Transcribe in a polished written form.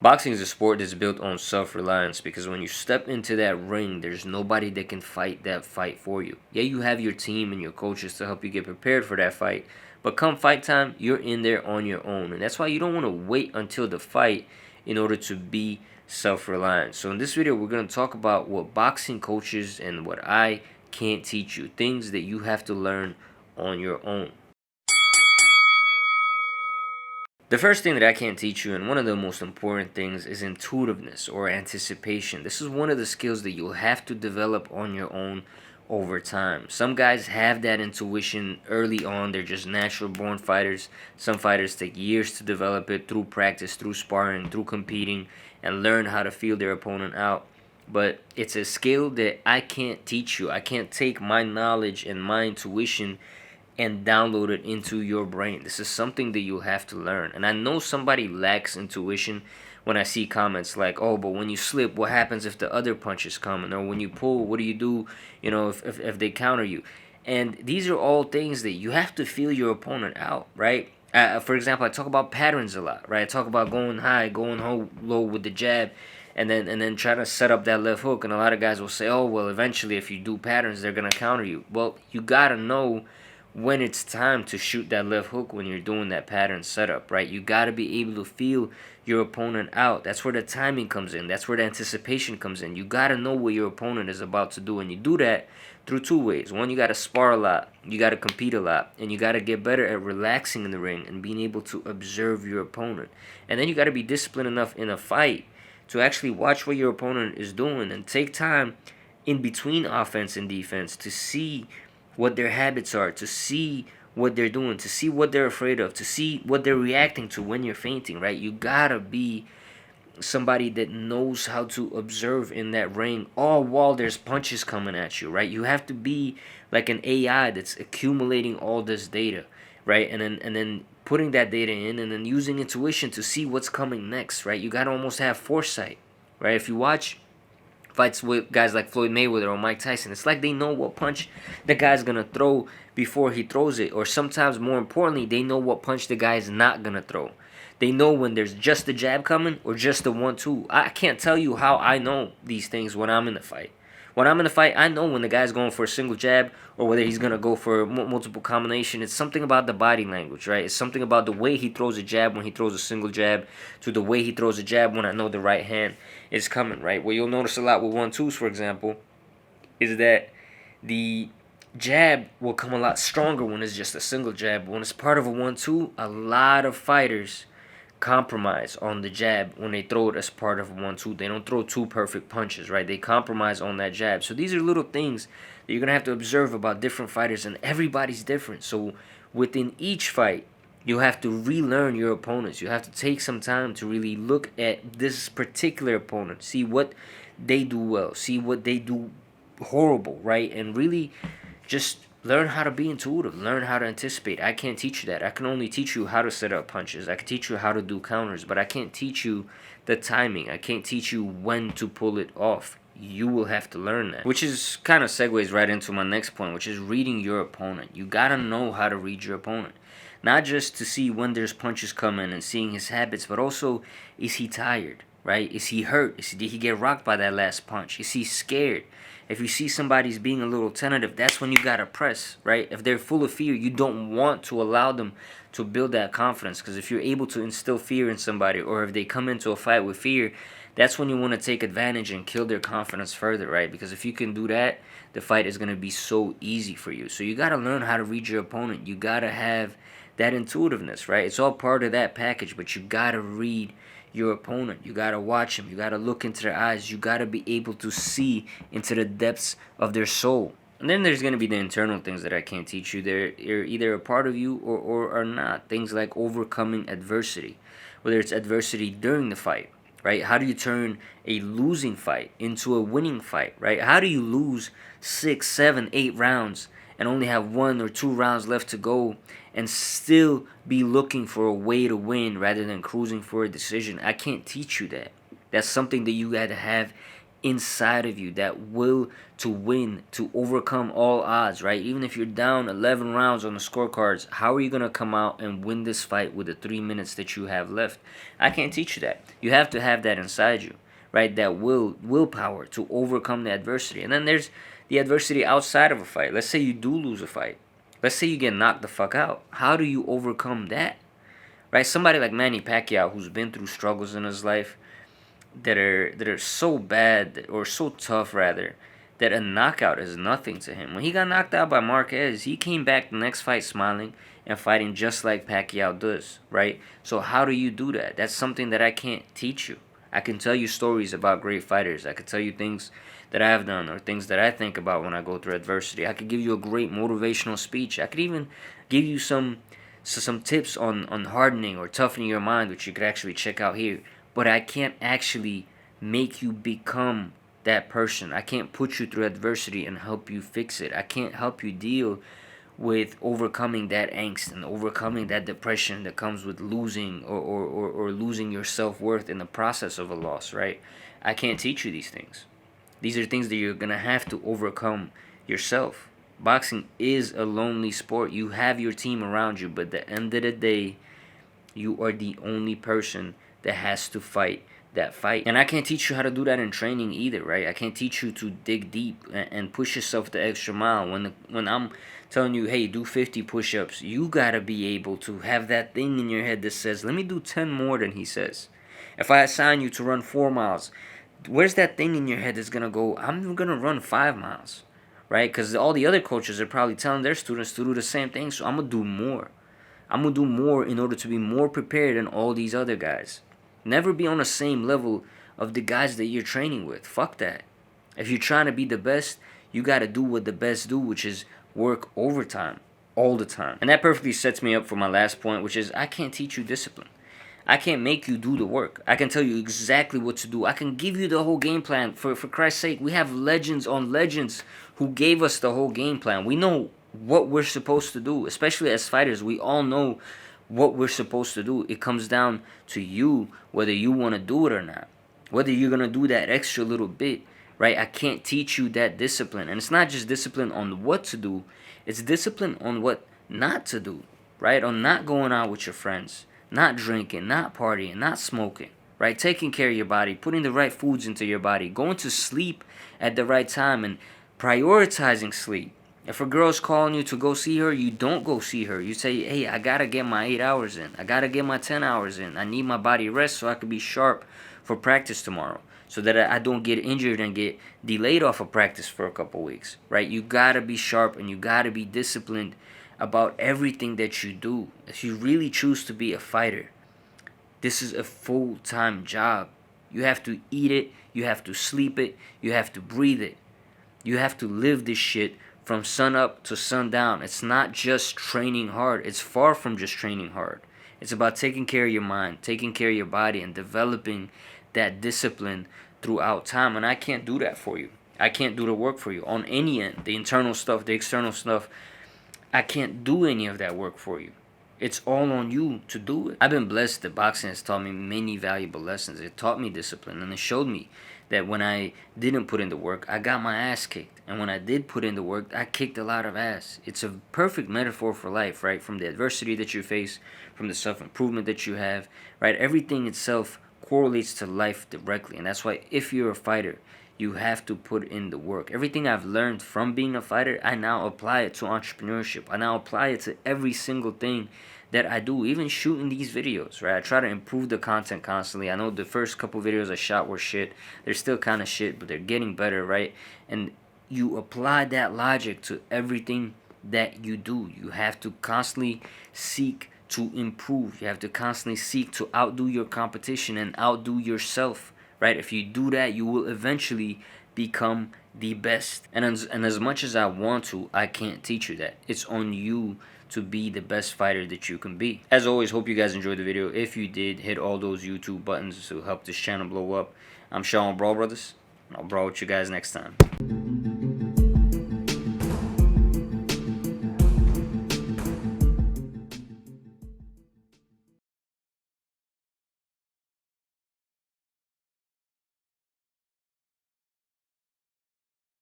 Boxing is a sport that's built on self-reliance because when you step into that ring, there's nobody that can fight that fight for you. Yeah, you have your team and your coaches to help you get prepared for that fight, but come fight time, you're in there on your own. And that's why you don't want to wait until the fight in order to be self-reliant. So in this video, we're going to talk about what boxing coaches and what I can't teach you, things that you have to learn on your own. The first thing that I can't teach you, and one of the most important things, is intuitiveness or anticipation. This is one of the skills that you'll have to develop on your own over time. Some guys have that intuition early on. They're just natural born fighters. Some fighters take years to develop it through practice, through sparring, through competing, and learn how to feel their opponent out. But it's a skill that I can't teach you. I can't take my knowledge and my intuition and download it into your brain. This is something that you have to learn. And I know somebody lacks intuition when I see comments like, oh, but when you slip, what happens if the other punch is coming? Or when you pull, what do you do, if they counter you? And these are all things that you have to feel your opponent out, right? For example, I talk about patterns a lot, right? I talk about going high, going low with the jab, and then try to set up that left hook. And a lot of guys will say, oh, well, eventually if you do patterns, they're going to counter you. Well, you got to know when it's time to shoot that left hook when you're doing that pattern setup, right? You got to be able to feel your opponent out. That's where the timing comes in. That's where the anticipation comes in. You got to know what your opponent is about to do, and you do that through two ways. One, you got to spar a lot, you got to compete a lot, and you got to get better at relaxing in the ring and being able to observe your opponent. And then you got to be disciplined enough in a fight to actually watch what your opponent is doing and take time in between offense and defense to see what their habits are, to see what they're doing, to see what they're afraid of, to see what they're reacting to when you're fainting, right? You gotta be somebody that knows how to observe in that ring all while there's punches coming at you, right? You have to be like an AI that's accumulating all this data, right? And then putting that data in and then using intuition to see what's coming next, right? You gotta almost have foresight, right? If you watch fights with guys like Floyd Mayweather or Mike Tyson, it's like they know what punch the guy's gonna throw before he throws it, or sometimes more importantly, they know what punch the guy's not gonna throw. They know when there's just the jab coming or just the 1-2. I can't tell you how I know these things when I'm in the fight. When I'm in the fight, I know when the guy's going for a single jab or whether he's going to go for a multiple combination. It's something about the body language, right? It's something about the way he throws a jab when he throws a single jab to the way he throws a jab when I know the right hand is coming, right? What you'll notice a lot with 1-2s, for example, is that the jab will come a lot stronger when it's just a single jab. When it's part of a 1-2, a lot of fighters compromise on the jab when they throw it as part of a 1-2. They don't throw two perfect punches, right? They compromise on that jab. So these are little things that you're going to have to observe about different fighters, and everybody's different. So within each fight, you have to relearn your opponents. You have to take some time to really look at this particular opponent, see what they do well, see what they do horrible, right? And really just learn how to be intuitive, learn how to anticipate. I can't teach you that. I can only teach you how to set up punches. I can teach you how to do counters, but I can't teach you the timing. I can't teach you when to pull it off. You will have to learn that. Which is kind of segues right into my next point, which is reading your opponent. You gotta know how to read your opponent. Not just to see when there's punches coming and seeing his habits, but also, is he tired, right? Is he hurt? Did he get rocked by that last punch? Is he scared? If you see somebody's being a little tentative, that's when you gotta press, right? If they're full of fear, you don't want to allow them to build that confidence, because if you're able to instill fear in somebody, or if they come into a fight with fear, that's when you want to take advantage and kill their confidence further, right? Because if you can do that, the fight is going to be so easy for you. So you got to learn how to read your opponent. You got to have that intuitiveness, right? It's all part of that package, but you got to read your opponent. You got to watch them. You got to look into their eyes. You got to be able to see into the depths of their soul. And then there's going to be the internal things that I can't teach you. They're either a part of you or are not. Things like overcoming adversity, whether it's adversity during the fight, right? How do you turn a losing fight into a winning fight, right? How do you lose 6, 7, 8 rounds and only have 1 or 2 rounds left to go and still be looking for a way to win rather than cruising for a decision? I can't teach you that. That's something that you got to have inside of you, that will to win, to overcome all odds, right? Even if you're down 11 rounds on the scorecards, how are you going to come out and win this fight with the 3 minutes that you have left? I can't teach you that. You have to have that inside you, right? That willpower to overcome the adversity. And then there's the adversity outside of a fight. Let's say you do lose a fight. Let's say you get knocked the fuck out. How do you overcome that? Right? Somebody like Manny Pacquiao, who's been through struggles in his life that are so bad, or so tough rather, that a knockout is nothing to him. When he got knocked out by Marquez, he came back the next fight smiling and fighting just like Pacquiao does, right? So how do you do that? That's something that I can't teach you. I can tell you stories about great fighters. I can tell you things that I've done, or things that I think about when I go through adversity. I could give you a great motivational speech. I could even give you some tips on hardening or toughening your mind, which you could actually check out here. But I can't actually make you become that person. I can't put you through adversity and help you fix it. I can't help you deal with overcoming that angst and overcoming that depression that comes with losing, or losing your self-worth in the process of a loss, right? I can't teach you these things. These are things that you're going to have to overcome yourself. Boxing is a lonely sport. You have your team around you, but at the end of the day, you are the only person that has to fight that fight. And I can't teach you how to do that in training either, right? I can't teach you to dig deep and push yourself the extra mile. When I'm telling you, hey, do 50 push-ups, you gotta be able to have that thing in your head that says, let me do 10 more than he says. If I assign you to run 4 miles, where's that thing in your head that's gonna go, I'm gonna run 5 miles, right? Because all the other coaches are probably telling their students to do the same thing, so I'm gonna do more. I'm gonna do more in order to be more prepared than all these other guys. Never be on the same level of the guys that you're training with. Fuck that. If you're trying to be the best, you got to do what the best do, which is work overtime all the time. And that perfectly sets me up for my last point, which is I can't teach you discipline. I can't make you do the work. I can tell you exactly what to do. I can give you the whole game plan. For Christ's sake, we have legends on legends who gave us the whole game plan. We know what we're supposed to do, especially as fighters. We all know what we're supposed to do. It comes down to you whether you want to do it or not, whether you're going to do that extra little bit, right? I can't teach you that discipline. And it's not just discipline on what to do, it's discipline on what not to do, right? On not going out with your friends, not drinking, not partying, not smoking, right? Taking care of your body, putting the right foods into your body, going to sleep at the right time, and prioritizing sleep. If a girl's calling you to go see her, you don't go see her. You say, hey, I got to get my 8 hours in. I got to get my 10 hours in. I need my body rest so I can be sharp for practice tomorrow, so that I don't get injured and get delayed off of practice for a couple weeks, right? You got to be sharp, and you got to be disciplined about everything that you do. If you really choose to be a fighter, this is a full-time job. You have to eat it. You have to sleep it. You have to breathe it. You have to live this shit from sun up to sundown. It's not just training hard. It's far from just training hard. It's about taking care of your mind, taking care of your body, and developing that discipline throughout time. And I can't do that for you. I can't do the work for you on any end. The internal stuff, the external stuff, I can't do any of that work for you. It's all on you to do it. I've been blessed that boxing has taught me many valuable lessons. It taught me discipline, and it showed me that when I didn't put in the work, I got my ass kicked. And when I did put in the work, I kicked a lot of ass. It's a perfect metaphor for life, right? From the adversity that you face, from the self-improvement that you have, right? Everything itself correlates to life directly. And that's why if you're a fighter, you have to put in the work. Everything I've learned from being a fighter, I now apply it to entrepreneurship. I now apply it to every single thing that I do, even shooting these videos, right? I try to improve the content constantly. I know the first couple videos I shot were shit. They're still kind of shit, but they're getting better, right? And you apply that logic to everything that you do. You have to constantly seek to improve. You have to constantly seek to outdo your competition and outdo yourself, right? If you do that, you will eventually become the best. And as much as I want to, I can't teach you that. It's on you to be the best fighter that you can be. As always, hope you guys enjoyed the video. If you did, hit all those YouTube buttons to help this channel blow up. I'm Sean Brawl Brothers, and I'll brawl with you guys next time.